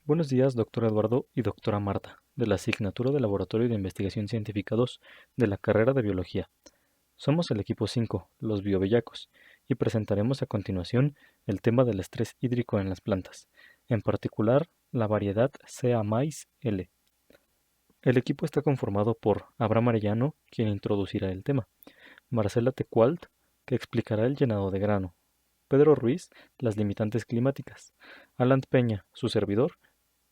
Buenos días, doctor Eduardo y doctora Marta, de la asignatura de Laboratorio de Investigación Científica 2 de la carrera de Biología. Somos el equipo 5, los biobellacos, y presentaremos a continuación el tema del estrés hídrico en las plantas, en particular la variedad Sea Mais L. El equipo está conformado por Abraham Arellano, quien introducirá el tema, Marcela Tecualt, que explicará el llenado de grano, Pedro Ruiz, las limitantes climáticas, Alan Peña, su servidor,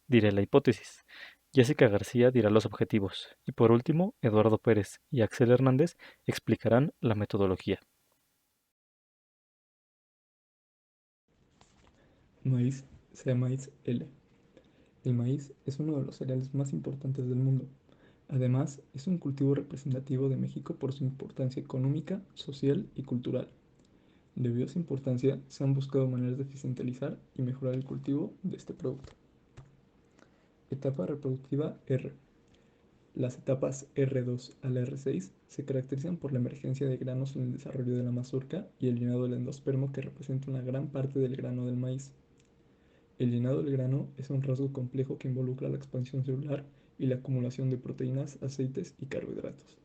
diré la hipótesis. Jessica García dirá los objetivos. Y por último, Eduardo Pérez y Axel Hernández explicarán la metodología. Maíz, sea maíz L. El maíz es uno de los cereales más importantes del mundo. Además, es un cultivo representativo de México por su importancia económica, social y cultural. Debido a su importancia, se han buscado maneras de eficientizar y mejorar el cultivo de este producto. Etapa reproductiva R. Las etapas R2 a la R6 se caracterizan por la emergencia de granos en el desarrollo de la mazorca y el llenado del endospermo que representa una gran parte del grano del maíz. El llenado del grano es un rasgo complejo que involucra la expansión celular y la acumulación de proteínas, aceites y carbohidratos.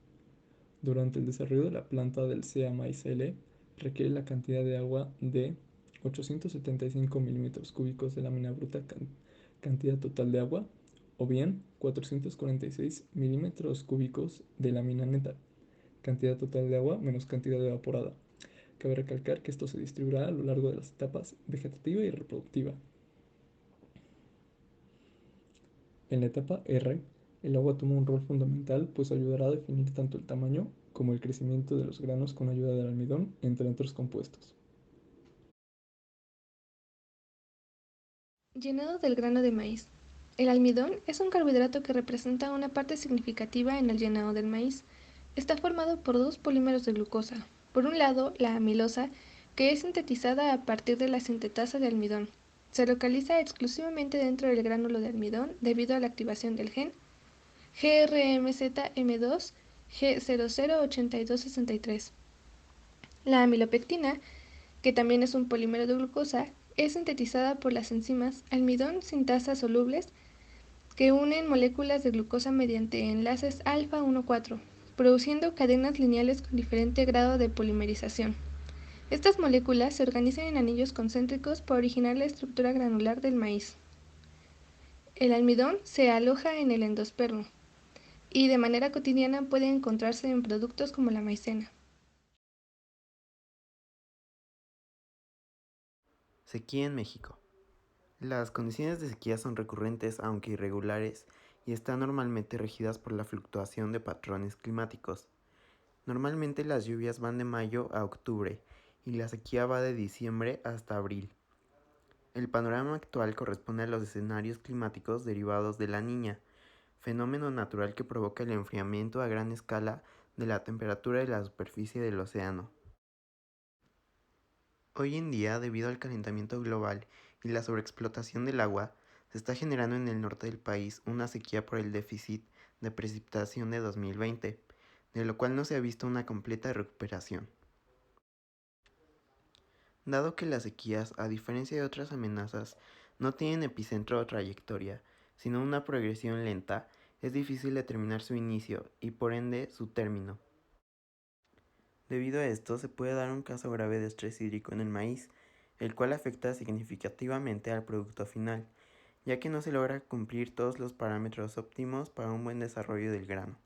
Durante el desarrollo de la planta del SEA maíz L requiere la cantidad de agua de 875 milímetros cúbicos de lámina bruta cantidad total de agua o bien 446 milímetros cúbicos de lámina neta, cantidad total de agua menos cantidad evaporada. Cabe recalcar que esto se distribuirá a lo largo de las etapas vegetativa y reproductiva. En la etapa R, el agua toma un rol fundamental pues ayudará a definir tanto el tamaño como el crecimiento de los granos con ayuda del almidón, entre otros compuestos. Llenado del grano de maíz. El almidón es un carbohidrato que representa una parte significativa en el llenado del maíz. Está formado por dos polímeros de glucosa. Por un lado, la amilosa, que es sintetizada a partir de la sintetasa de almidón. Se localiza exclusivamente dentro del gránulo de almidón debido a la activación del gen GRMZM2 G008263. La amilopectina, que también es un polímero de glucosa, es sintetizada por las enzimas almidón sintasa solubles que unen moléculas de glucosa mediante enlaces alfa 1,4, produciendo cadenas lineales con diferente grado de polimerización. Estas moléculas se organizan en anillos concéntricos para originar la estructura granular del maíz. El almidón se aloja en el endospermo y de manera cotidiana puede encontrarse en productos como la maicena. Sequía en México. Las condiciones de sequía son recurrentes aunque irregulares y están normalmente regidas por la fluctuación de patrones climáticos. Normalmente las lluvias van de mayo a octubre y la sequía va de diciembre hasta abril. El panorama actual corresponde a los escenarios climáticos derivados de la Niña, fenómeno natural que provoca el enfriamiento a gran escala de la temperatura de la superficie del océano. Hoy en día, debido al calentamiento global y la sobreexplotación del agua, se está generando en el norte del país una sequía por el déficit de precipitación de 2020, de lo cual no se ha visto una completa recuperación. Dado que las sequías, a diferencia de otras amenazas, no tienen epicentro o trayectoria, sino una progresión lenta, es difícil determinar su inicio y por ende su término. Debido a esto, se puede dar un caso grave de estrés hídrico en el maíz, el cual afecta significativamente al producto final, ya que no se logra cumplir todos los parámetros óptimos para un buen desarrollo del grano.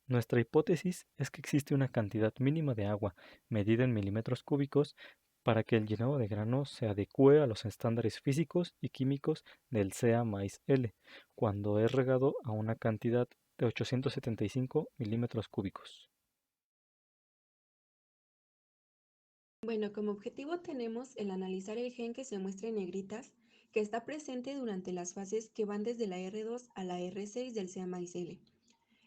Nuestra hipótesis es que existe una cantidad mínima de agua, medida en milímetros cúbicos, para que el llenado de grano se adecue a los estándares físicos y químicos del SEA maíz L, cuando es regado a una cantidad de 875 milímetros cúbicos. Bueno, como objetivo tenemos el analizar el gen que se muestra en negritas, que está presente durante las fases que van desde la R2 a la R6 del SEA-MAIZ-L.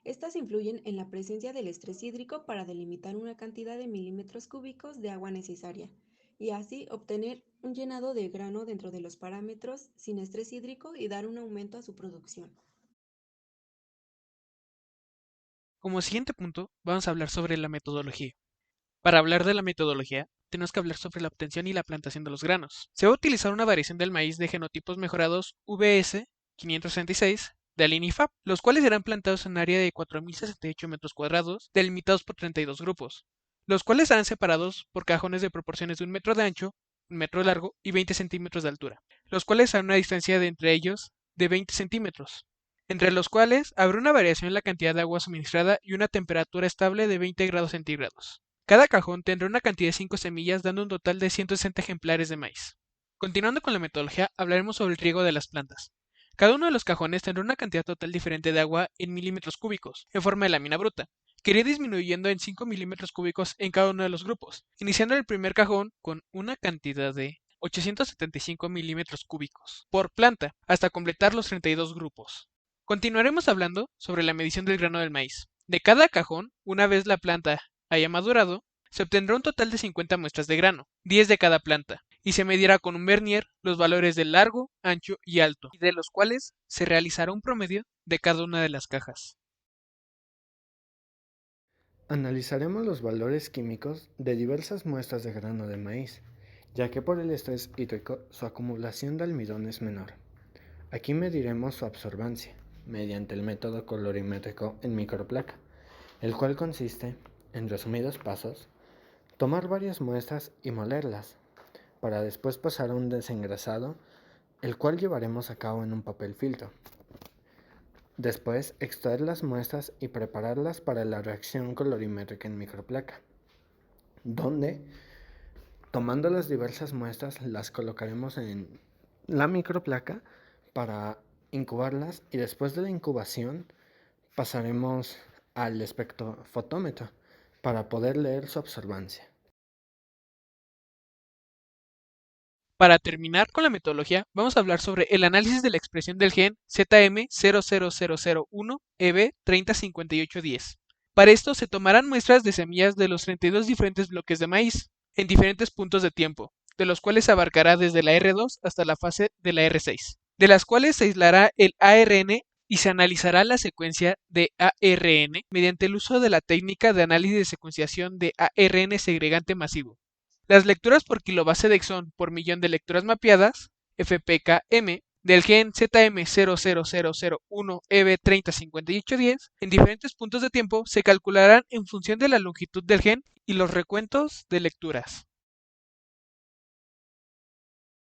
Estas influyen en la presencia del estrés hídrico para delimitar una cantidad de milímetros cúbicos de agua necesaria y así obtener un llenado de grano dentro de los parámetros sin estrés hídrico y dar un aumento a su producción. Como siguiente punto, vamos a hablar sobre la metodología. Para hablar de la metodología, tenemos que hablar sobre la obtención y la plantación de los granos. Se va a utilizar una variación del maíz de genotipos mejorados VS 566 del INIFAP, los cuales serán plantados en un área de 4.068 metros cuadrados, delimitados por 32 grupos, los cuales serán separados por cajones de proporciones de 1 metro de ancho, 1 metro de largo y 20 centímetros de altura, los cuales harán una distancia de entre ellos de 20 centímetros, entre los cuales habrá una variación en la cantidad de agua suministrada y una temperatura estable de 20 grados centígrados. Cada cajón tendrá una cantidad de 5 semillas, dando un total de 160 ejemplares de maíz. Continuando con la metodología, hablaremos sobre el riego de las plantas. Cada uno de los cajones tendrá una cantidad total diferente de agua en milímetros cúbicos, en forma de lámina bruta, que irá disminuyendo en 5 milímetros cúbicos en cada uno de los grupos, iniciando el primer cajón con una cantidad de 875 milímetros cúbicos por planta, hasta completar los 32 grupos. Continuaremos hablando sobre la medición del grano del maíz. De cada cajón, una vez la planta haya madurado, se obtendrá un total de 50 muestras de grano, 10 de cada planta, y se medirá con un vernier los valores de largo, ancho y alto, y de los cuales se realizará un promedio de cada una de las cajas. Analizaremos los valores químicos de diversas muestras de grano de maíz, ya que por el estrés hídrico su acumulación de almidón es menor. Aquí mediremos su absorbancia, mediante el método colorimétrico en microplaca, el cual consiste, en resumidos pasos, tomar varias muestras y molerlas, para después pasar a un desengrasado, el cual llevaremos a cabo en un papel filtro. Después, extraer las muestras y prepararlas para la reacción colorimétrica en microplaca, donde, tomando las diversas muestras, las colocaremos en la microplaca para incubarlas, y después de la incubación pasaremos al espectrofotómetro para poder leer su absorbancia. Para terminar con la metodología, vamos a hablar sobre el análisis de la expresión del gen ZM00001EB305810. Para esto se tomarán muestras de semillas de los 32 diferentes bloques de maíz, en diferentes puntos de tiempo, de los cuales se abarcará desde la R2 hasta la fase de la R6, de las cuales se aislará el ARN y se analizará la secuencia de ARN mediante el uso de la técnica de análisis de secuenciación de ARN segregante masivo. Las lecturas por kilobase de exón por millón de lecturas mapeadas, FPKM, del gen ZM00001EB305810 en diferentes puntos de tiempo se calcularán en función de la longitud del gen y los recuentos de lecturas.